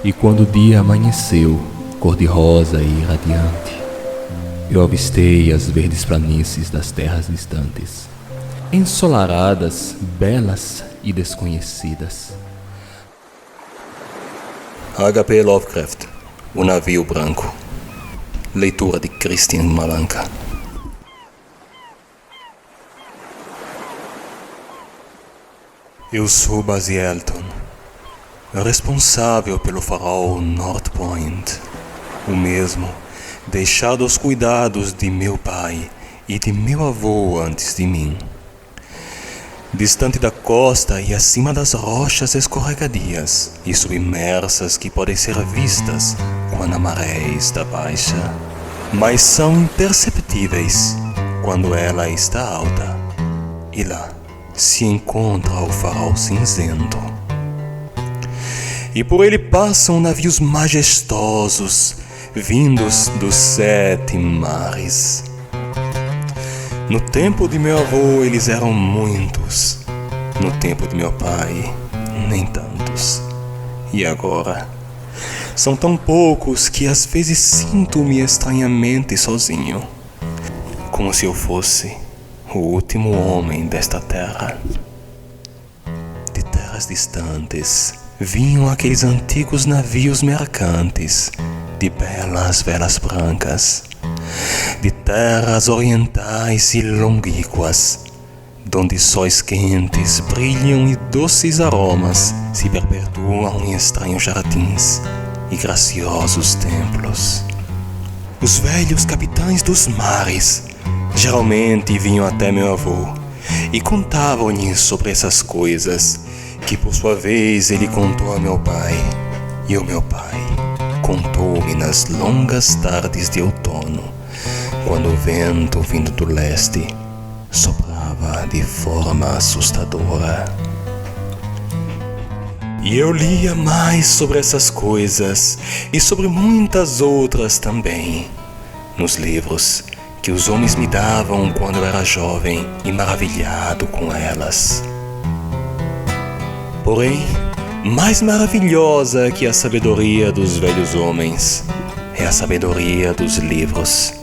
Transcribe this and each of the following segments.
E quando o dia amanheceu, cor-de-rosa e radiante, eu avistei as verdes planícies das terras distantes, ensolaradas, belas e desconhecidas. H.P. Lovecraft, O Navio Branco. Leitura de Christian Malanca. Eu sou Basil Elton, responsável pelo farol North Point, o mesmo deixado aos cuidados de meu pai e de meu avô antes de mim. Distante da costa e acima das rochas escorregadias e submersas que podem ser vistas quando a maré está baixa, mas são imperceptíveis quando ela está alta. E lá se encontra o farol cinzento. E por ele passam navios majestosos, vindos dos 7 mares. No tempo de meu avô eles eram muitos, no tempo de meu pai nem tantos. E agora são tão poucos que às vezes sinto-me estranhamente sozinho, como se eu fosse o último homem desta terra. De terras distantes vinham aqueles antigos navios mercantes de belas velas brancas, de terras orientais e longínquas, donde sóis quentes brilham e doces aromas se perpetuam em estranhos jardins e graciosos templos. Os velhos capitães dos mares geralmente vinham até meu avô e contavam-lhe sobre essas coisas, que por sua vez ele contou a meu pai, e o meu pai contou-me nas longas tardes de outono, quando o vento vindo do leste soprava de forma assustadora. E eu lia mais sobre essas coisas e sobre muitas outras também, nos livros que os homens me davam quando eu era jovem e maravilhado com elas. Porém, mais maravilhosa que a sabedoria dos velhos homens é a sabedoria dos livros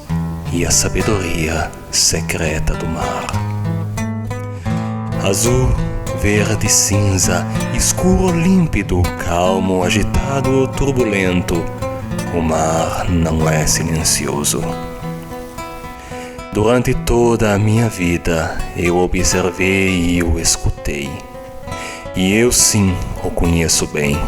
e a sabedoria secreta do mar. Azul, verde, cinza, escuro, límpido, calmo, agitado, turbulento, o mar não é silencioso. Durante toda a minha vida eu observei e o escutei. E eu sim o conheço bem.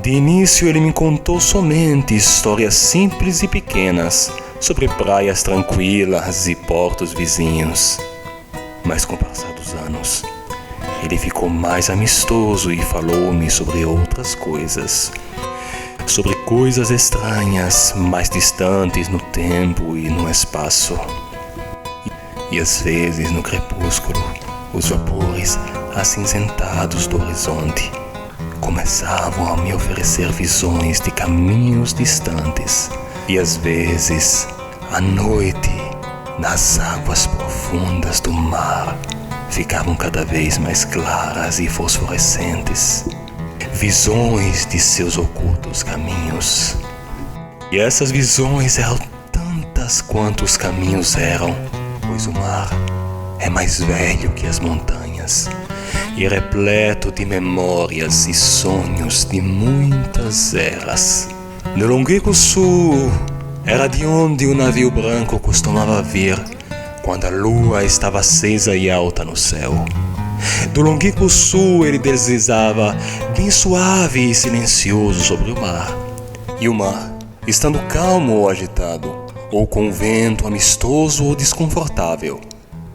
De início ele me contou somente histórias simples e pequenas sobre praias tranquilas e portos vizinhos. Mas com o passar dos anos, ele ficou mais amistoso e falou-me sobre outras coisas. Sobre coisas estranhas, mais distantes no tempo e no espaço. E às vezes no crepúsculo, os vapores acinzentados do horizonte começavam a me oferecer visões de caminhos distantes. E às vezes, à noite, nas águas profundas do mar, ficavam cada vez mais claras e fosforescentes, visões de seus ocultos caminhos. E essas visões eram tantas quanto os caminhos eram, pois o mar é mais velho que as montanhas e repleto de memórias e sonhos de muitas eras. No longínquo sul era de onde o navio branco costumava vir quando a lua estava acesa e alta no céu. Do longínquo sul ele deslizava bem suave e silencioso sobre o mar. E o mar, estando calmo ou agitado, ou com vento amistoso ou desconfortável,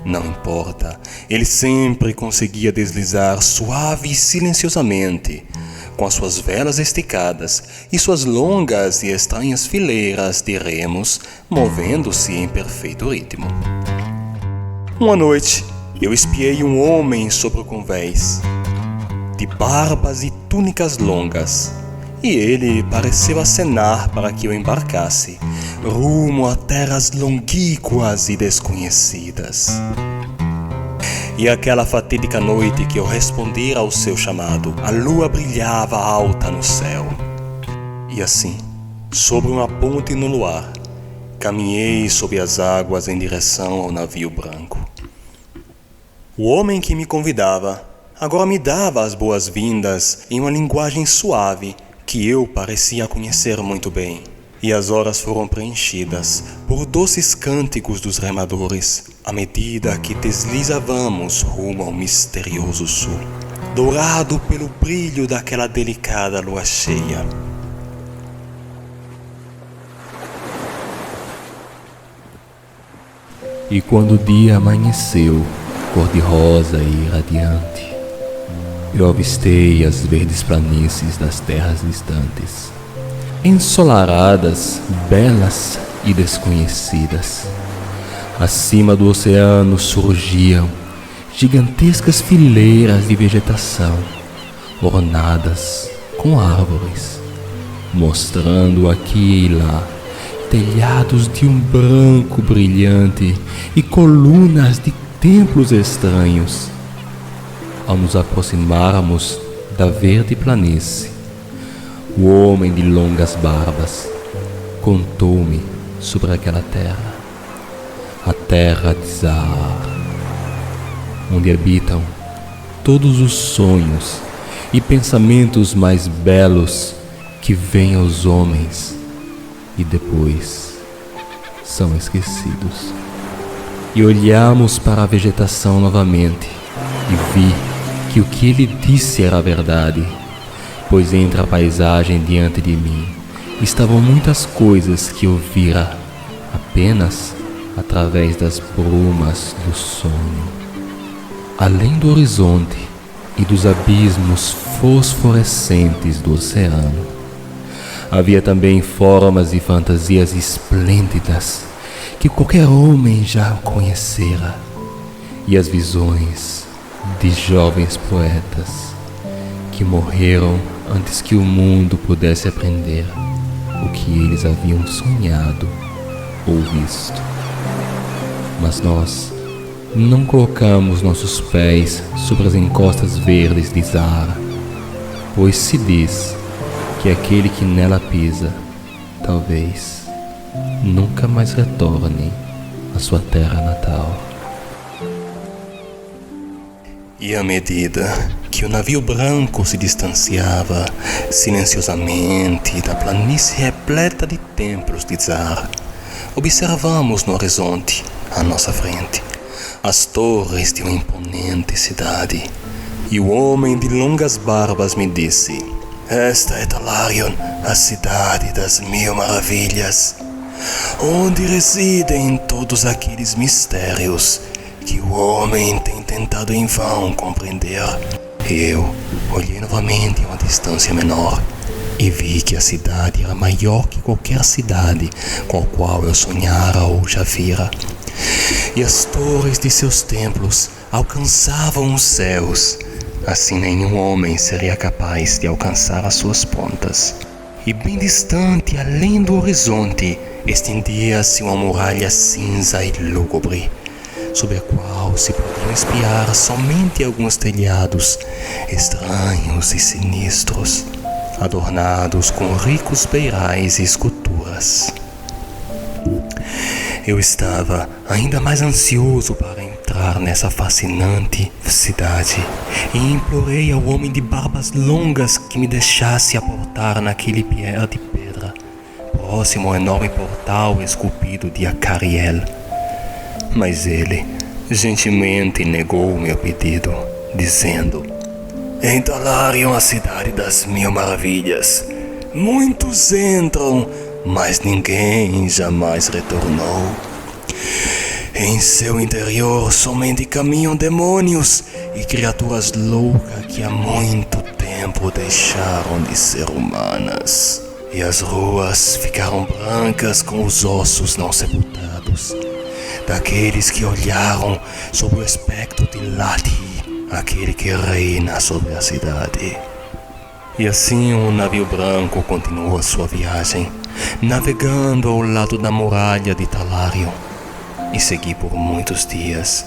não importa, ele sempre conseguia deslizar suave e silenciosamente, com as suas velas esticadas e suas longas e estranhas fileiras de remos movendo-se em perfeito ritmo. Uma noite, eu espiei um homem sobre o convés, de barbas e túnicas longas, e ele pareceu acenar para que eu embarcasse, rumo a terras longínquas e desconhecidas. E aquela fatídica noite que eu respondi ao seu chamado, a lua brilhava alta no céu. E assim, sobre uma ponte no luar, caminhei sob as águas em direção ao navio branco. O homem que me convidava agora me dava as boas-vindas em uma linguagem suave que eu parecia conhecer muito bem. E as horas foram preenchidas por doces cânticos dos remadores, à medida que deslizávamos rumo ao misterioso sul, dourado pelo brilho daquela delicada lua cheia. E quando o dia amanheceu, cor-de-rosa e radiante, eu avistei as verdes planícies das terras distantes, ensolaradas, belas e desconhecidas. Acima do oceano surgiam gigantescas fileiras de vegetação, ornadas com árvores, mostrando aqui e lá telhados de um branco brilhante e colunas de templos estranhos. Ao nos aproximarmos da verde planície, o homem de longas barbas contou-me sobre aquela terra, a terra de Zahar, onde habitam todos os sonhos e pensamentos mais belos que vêm aos homens e depois são esquecidos. E olhamos para a vegetação novamente e vi que o que ele disse era verdade, pois entre a paisagem diante de mim estavam muitas coisas que eu vira apenas através das brumas do sonho. Além do horizonte e dos abismos fosforescentes do oceano, havia também formas e fantasias esplêndidas que qualquer homem já conhecera, e as visões de jovens poetas que morreram antes que o mundo pudesse aprender o que eles haviam sonhado ou visto. Mas nós não colocamos nossos pés sobre as encostas verdes de Zahar, pois se diz que aquele que nela pisa, talvez nunca mais retorne à sua terra natal. E à medida que o navio branco se distanciava silenciosamente da planície repleta de templos de Zahar, observamos no horizonte, à nossa frente, as torres de uma imponente cidade. E o homem de longas barbas me disse: "Esta é Talarion, a cidade das 1000 maravilhas, onde residem todos aqueles mistérios que o homem tem tentado em vão compreender." Eu olhei novamente a uma distância menor e vi que a cidade era maior que qualquer cidade com a qual eu sonhara ou já vira. E as torres de seus templos alcançavam os céus. Assim nenhum homem seria capaz de alcançar as suas pontas. E bem distante, além do horizonte, estendia-se uma muralha cinza e lúgubre, sob a qual se podiam espiar somente alguns telhados estranhos e sinistros, adornados com ricos beirais e esculturas. Eu estava ainda mais ansioso para entrar nessa fascinante cidade e implorei ao homem de barbas longas que me deixasse aportar naquele pier de pedra, próximo ao enorme portal esculpido de Acariel. Mas ele gentilmente negou o meu pedido, dizendo: "Em Talarion, a cidade das 1000 maravilhas, muitos entram, mas ninguém jamais retornou. Em seu interior somente caminham demônios e criaturas loucas que há muito tempo deixaram de ser humanas. E as ruas ficaram brancas com os ossos não sepultados daqueles que olharam sob o aspecto de Lati, aquele que reina sobre a cidade." E assim o navio branco continuou a sua viagem, navegando ao lado da muralha de Talarion. E segui por muitos dias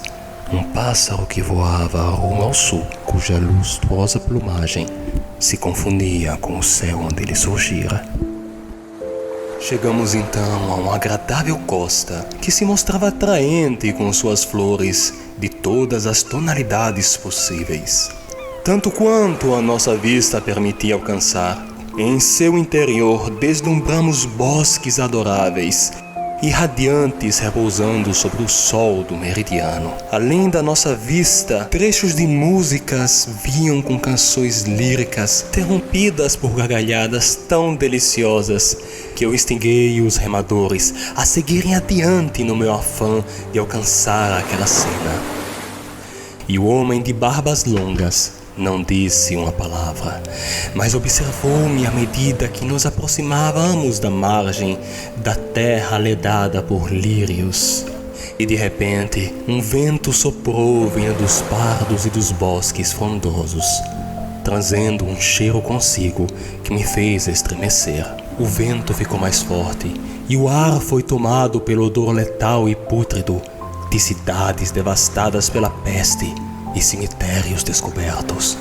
um pássaro que voava rumo ao sul, cuja lustruosa plumagem se confundia com o céu onde ele surgira. Chegamos então a uma agradável costa que se mostrava atraente com suas flores de todas as tonalidades possíveis, tanto quanto a nossa vista permitia alcançar. Em seu interior deslumbramos bosques adoráveis e radiantes repousando sobre o sol do meridiano. Além da nossa vista, trechos de músicas vinham com canções líricas, interrompidas por gargalhadas tão deliciosas que eu instiguei os remadores a seguirem adiante no meu afã de alcançar aquela cena. E o homem de barbas longas não disse uma palavra, mas observou-me à medida que nos aproximávamos da margem da terra ledada por lírios. E de repente, um vento soprou vindo dos pardos e dos bosques frondosos, trazendo um cheiro consigo que me fez estremecer. O vento ficou mais forte e o ar foi tomado pelo odor letal e pútrido de cidades devastadas pela peste e cemitérios descobertos.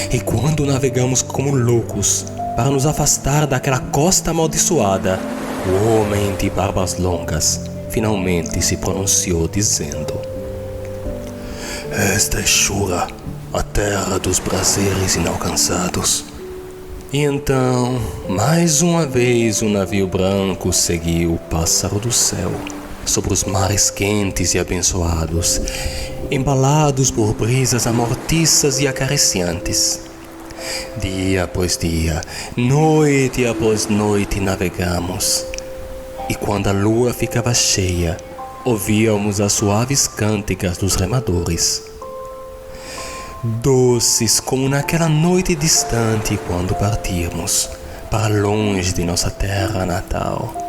E quando navegamos como loucos para nos afastar daquela costa amaldiçoada, o homem de barbas longas finalmente se pronunciou dizendo: "Esta é Shura, a terra dos prazeres inalcançados." E então, mais uma vez, o navio branco seguiu o pássaro do céu sobre os mares quentes e abençoados, embalados por brisas amortiças e acariciantes. Dia após dia, noite após noite navegamos, e quando a lua ficava cheia, ouvíamos as suaves cânticas dos remadores, doces como naquela noite distante quando partimos para longe de nossa terra natal.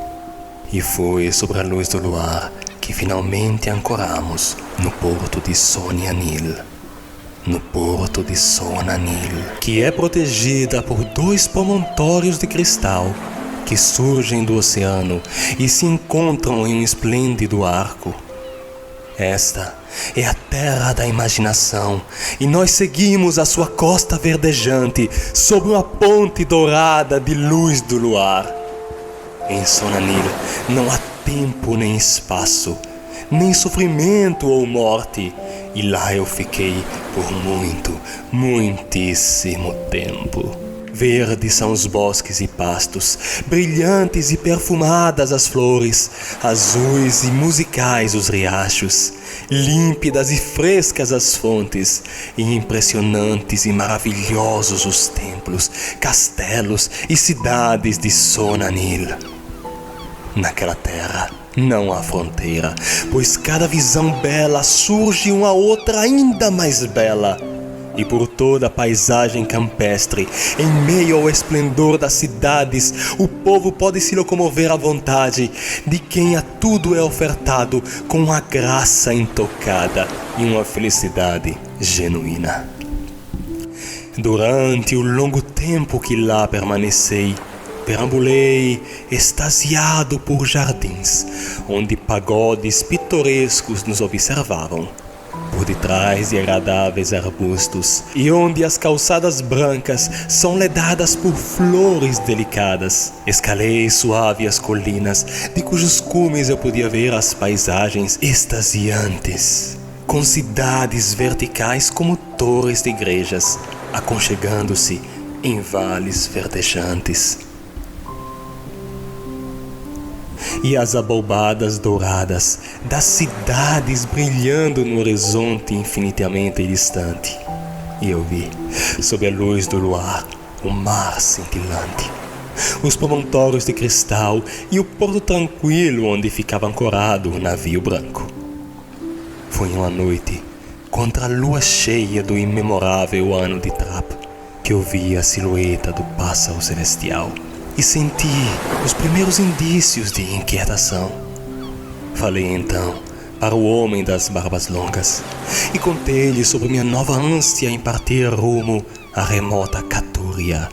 E foi sobre a luz do luar que finalmente ancoramos no porto de Sona-Nyl. No porto de Sona-Nyl, que é protegida por 2 promontórios de cristal que surgem do oceano e se encontram em um esplêndido arco. Esta é a terra da imaginação, e nós seguimos a sua costa verdejante sob uma ponte dourada de luz do luar. Em Sona-Nyl não há tempo nem espaço, nem sofrimento ou morte, e lá eu fiquei por muitíssimo tempo. Verdes são os bosques e pastos, brilhantes e perfumadas as flores, azuis e musicais os riachos, límpidas e frescas as fontes, e impressionantes e maravilhosos os templos, castelos e cidades de Sona-Nyl. Naquela terra não há fronteira, pois cada visão bela surge uma outra ainda mais bela. E por toda a paisagem campestre, em meio ao esplendor das cidades, o povo pode se locomover à vontade, de quem a tudo é ofertado com uma graça intocada e uma felicidade genuína. Durante o longo tempo que lá permaneci, perambulei extasiado por jardins, onde pagodes pitorescos nos observavam, por detrás de agradáveis arbustos, e onde as calçadas brancas são ledadas por flores delicadas. Escalei suave as colinas, de cujos cumes eu podia ver as paisagens extasiantes, com cidades verticais como torres de igrejas, aconchegando-se em vales verdejantes. E as aboubadas douradas das cidades brilhando no horizonte infinitamente distante. E eu vi, sob a luz do luar, o mar cintilante, os promontórios de cristal e o porto tranquilo onde ficava ancorado o navio branco. Foi uma noite, contra a lua cheia do imemorável ano de Trap, que eu vi a silhueta do pássaro celestial e senti os primeiros indícios de inquietação. Falei então para o homem das barbas longas e contei-lhe sobre minha nova ânsia em partir rumo à remota Catúria,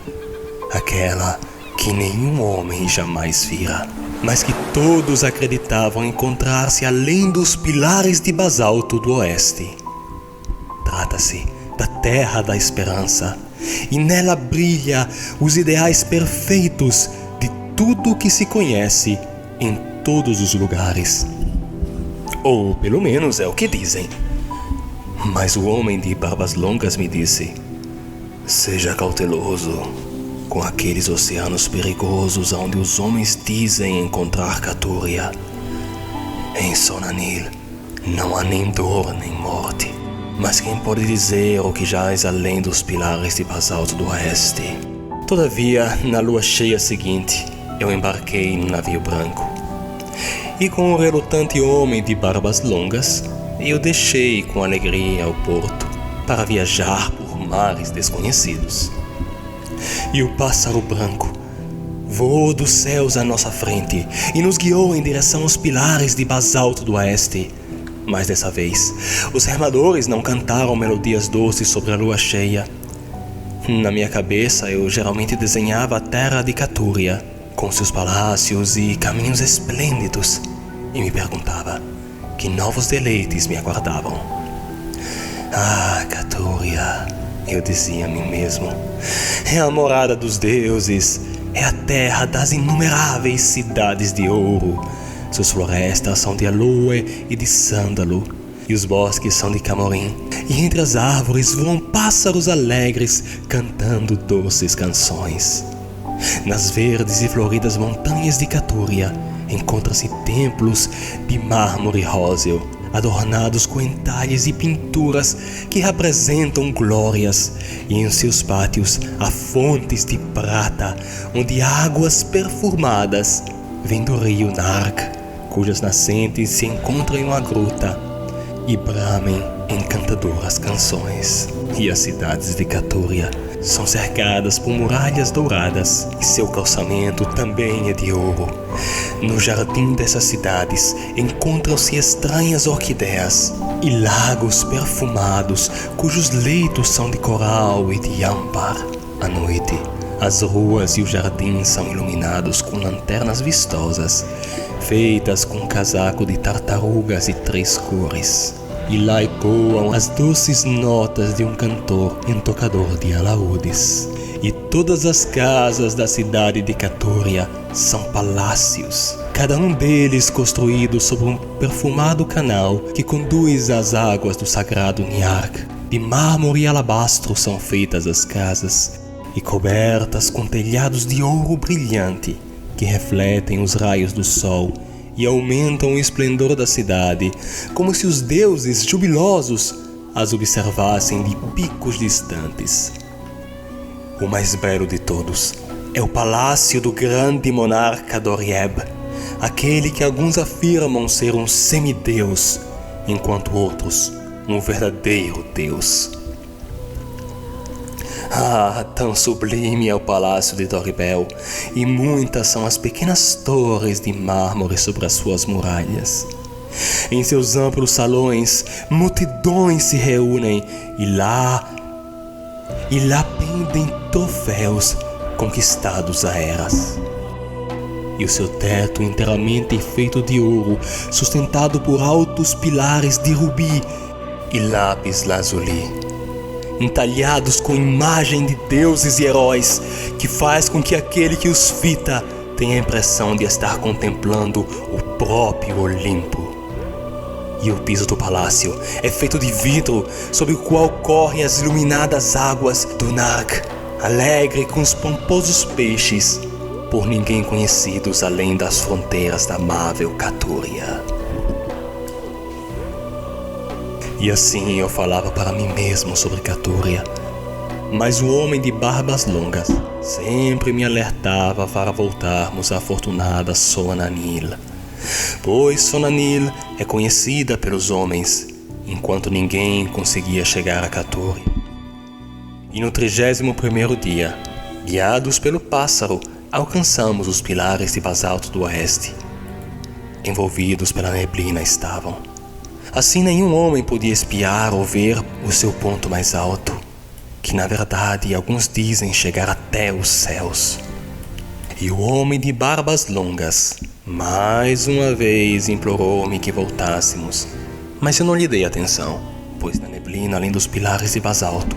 aquela que nenhum homem jamais vira, mas que todos acreditavam encontrar-se além dos pilares de basalto do oeste. Trata-se da Terra da Esperança, e nela brilha os ideais perfeitos de tudo o que se conhece em todos os lugares. Ou pelo menos é o que dizem. Mas o homem de barbas longas me disse: seja cauteloso com aqueles oceanos perigosos onde os homens dizem encontrar Catúria. Em Sonanil não há nem dor nem morte, mas quem pode dizer o que jaz além dos pilares de basalto do oeste? Todavia, na lua cheia seguinte, eu embarquei no navio branco. E com o relutante homem de barbas longas, eu deixei com alegria o porto para viajar por mares desconhecidos. E o pássaro branco voou dos céus à nossa frente e nos guiou em direção aos pilares de basalto do oeste. Mas dessa vez, os remadores não cantaram melodias doces sobre a lua cheia. Na minha cabeça, eu geralmente desenhava a terra de Catúria, com seus palácios e caminhos esplêndidos, e me perguntava que novos deleites me aguardavam. Ah, Catúria, eu dizia a mim mesmo, é a morada dos deuses, é a terra das inumeráveis cidades de ouro. Suas florestas são de aloe e de sândalo, e os bosques são de camorim, e entre as árvores voam pássaros alegres cantando doces canções. Nas verdes e floridas montanhas de Catúria encontram-se templos de mármore róseo, adornados com entalhes e pinturas que representam glórias, e em seus pátios há fontes de prata, onde águas perfumadas vêm do rio Narg, cujas nascentes se encontram em uma gruta e bramem encantadoras canções. E as cidades de Catúria são cercadas por muralhas douradas e seu calçamento também é de ouro. No jardim dessas cidades encontram-se estranhas orquídeas e lagos perfumados cujos leitos são de coral e de âmbar. À noite, as ruas e os jardins são iluminados com lanternas vistosas, feitas com casaco de tartarugas de 3 cores. E lá ecoam as doces notas de um cantor e um tocador de alaúdes. E todas as casas da cidade de Catúria são palácios, cada um deles construído sobre um perfumado canal que conduz às águas do sagrado Niark. De mármore e alabastro são feitas as casas, e cobertas com telhados de ouro brilhante, que refletem os raios do sol e aumentam o esplendor da cidade, como se os deuses jubilosos as observassem de picos distantes. O mais belo de todos é o palácio do grande monarca Dorieb, aquele que alguns afirmam ser um semideus, enquanto outros um verdadeiro deus. Ah, tão sublime é o palácio de Doribel, e muitas são as pequenas torres de mármore sobre as suas muralhas. Em seus amplos salões, multidões se reúnem, e lá pendem troféus conquistados a eras. E o seu teto inteiramente feito de ouro, sustentado por altos pilares de rubi e lápis lazuli, entalhados com imagem de deuses e heróis, que faz com que aquele que os fita tenha a impressão de estar contemplando o próprio Olimpo. E o piso do palácio é feito de vidro, sobre o qual correm as iluminadas águas do Narg, alegre com os pomposos peixes, por ninguém conhecidos além das fronteiras da amável Catúria. E assim eu falava para mim mesmo sobre Catúria, mas o homem de barbas longas sempre me alertava para voltarmos à fortunada Sonanil, pois Sonanil é conhecida pelos homens, enquanto ninguém conseguia chegar a Catúria. E no 31º dia, guiados pelo pássaro, alcançamos os pilares de basalto do oeste. Envolvidos pela neblina estavam. Assim nenhum homem podia espiar ou ver o seu ponto mais alto, que na verdade alguns dizem chegar até os céus. E o homem de barbas longas mais uma vez implorou-me que voltássemos, mas eu não lhe dei atenção, pois na neblina, além dos pilares de basalto,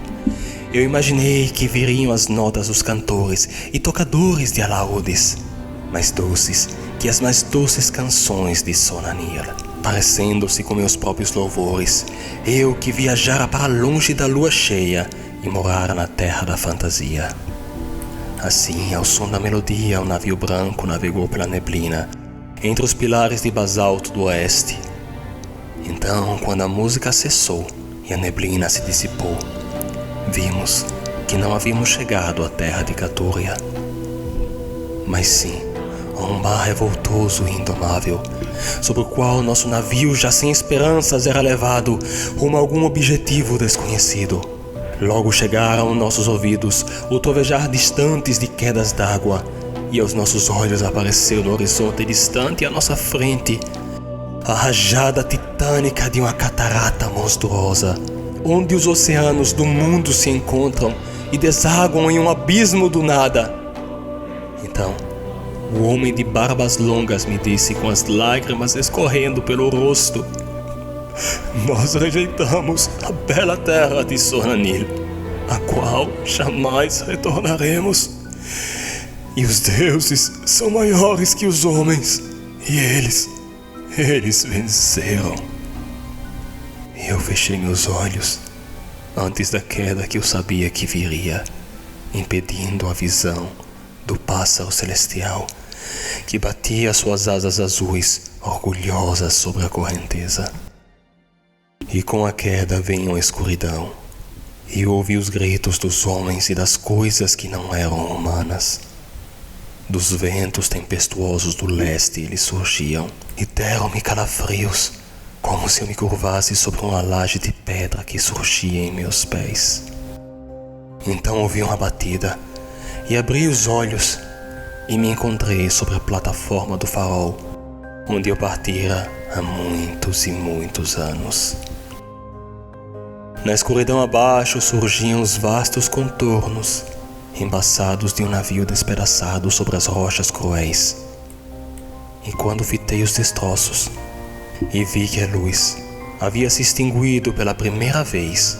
eu imaginei que viriam as notas dos cantores e tocadores de alaúdes, mais doces que as mais doces canções de Sonanir. Parecendo-se com meus próprios louvores, eu que viajara para longe da lua cheia e morara na terra da fantasia. Assim, ao som da melodia, o navio branco navegou pela neblina, entre os pilares de basalto do oeste. Então, quando a música cessou e a neblina se dissipou, vimos que não havíamos chegado à terra de Catúria, mas sim a um mar revoltoso e indomável, sobre o qual nosso navio, já sem esperanças, era levado rumo a algum objetivo desconhecido. Logo chegaram aos nossos ouvidos o trovejar distantes de quedas d'água, e aos nossos olhos apareceu no horizonte distante à nossa frente a rajada titânica de uma catarata monstruosa, onde os oceanos do mundo se encontram e desaguam em um abismo do nada. Então, o homem de barbas longas me disse com as lágrimas escorrendo pelo rosto: nós rejeitamos a bela terra de Sonanir, a qual jamais retornaremos. E os deuses são maiores que os homens, e eles venceram. E eu fechei meus olhos antes da queda que eu sabia que viria, impedindo a visão do pássaro celestial que batia suas asas azuis orgulhosas sobre a correnteza. E com a queda veio a escuridão, e ouvi os gritos dos homens e das coisas que não eram humanas. Dos ventos tempestuosos do leste eles surgiam e deram-me calafrios, como se eu me curvasse sobre uma laje de pedra que surgia em meus pés. Então ouvi uma batida e abri os olhos e me encontrei sobre a plataforma do farol, onde eu partira há muitos e muitos anos. Na escuridão abaixo surgiam os vastos contornos, embaçados de um navio despedaçado sobre as rochas cruéis. E quando fitei os destroços e vi que a luz havia se extinguido pela primeira vez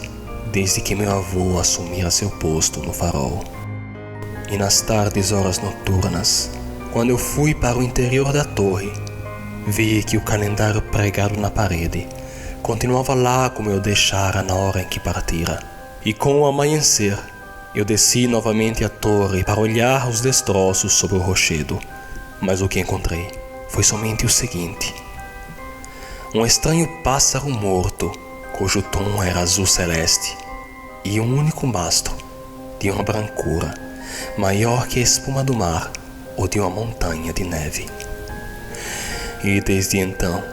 desde que meu avô assumira seu posto no farol. E nas tardes horas noturnas, quando eu fui para o interior da torre, vi que o calendário pregado na parede continuava lá como eu deixara na hora em que partira. E com o amanhecer, eu desci novamente à torre para olhar os destroços sobre o rochedo, mas o que encontrei foi somente o seguinte: um estranho pássaro morto, cujo tom era azul celeste, e um único mastro, de uma brancura maior que a espuma do mar ou de uma montanha de neve. E desde então,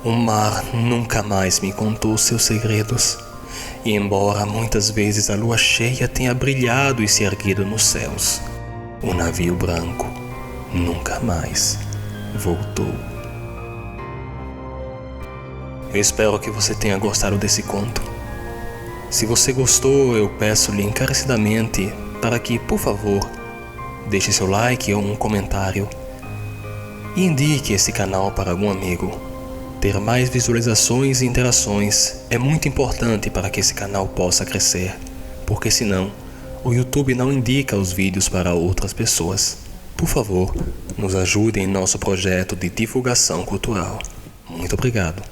o mar nunca mais me contou seus segredos, e embora muitas vezes a lua cheia tenha brilhado e se erguido nos céus, o navio branco nunca mais voltou. Eu espero que você tenha gostado desse conto. Se você gostou, eu peço-lhe encarecidamente para que, por favor, deixe seu like ou um comentário e indique esse canal para algum amigo. Ter mais visualizações e interações é muito importante para que esse canal possa crescer, porque senão o YouTube não indica os vídeos para outras pessoas. Por favor, nos ajude em nosso projeto de divulgação cultural. Muito obrigado.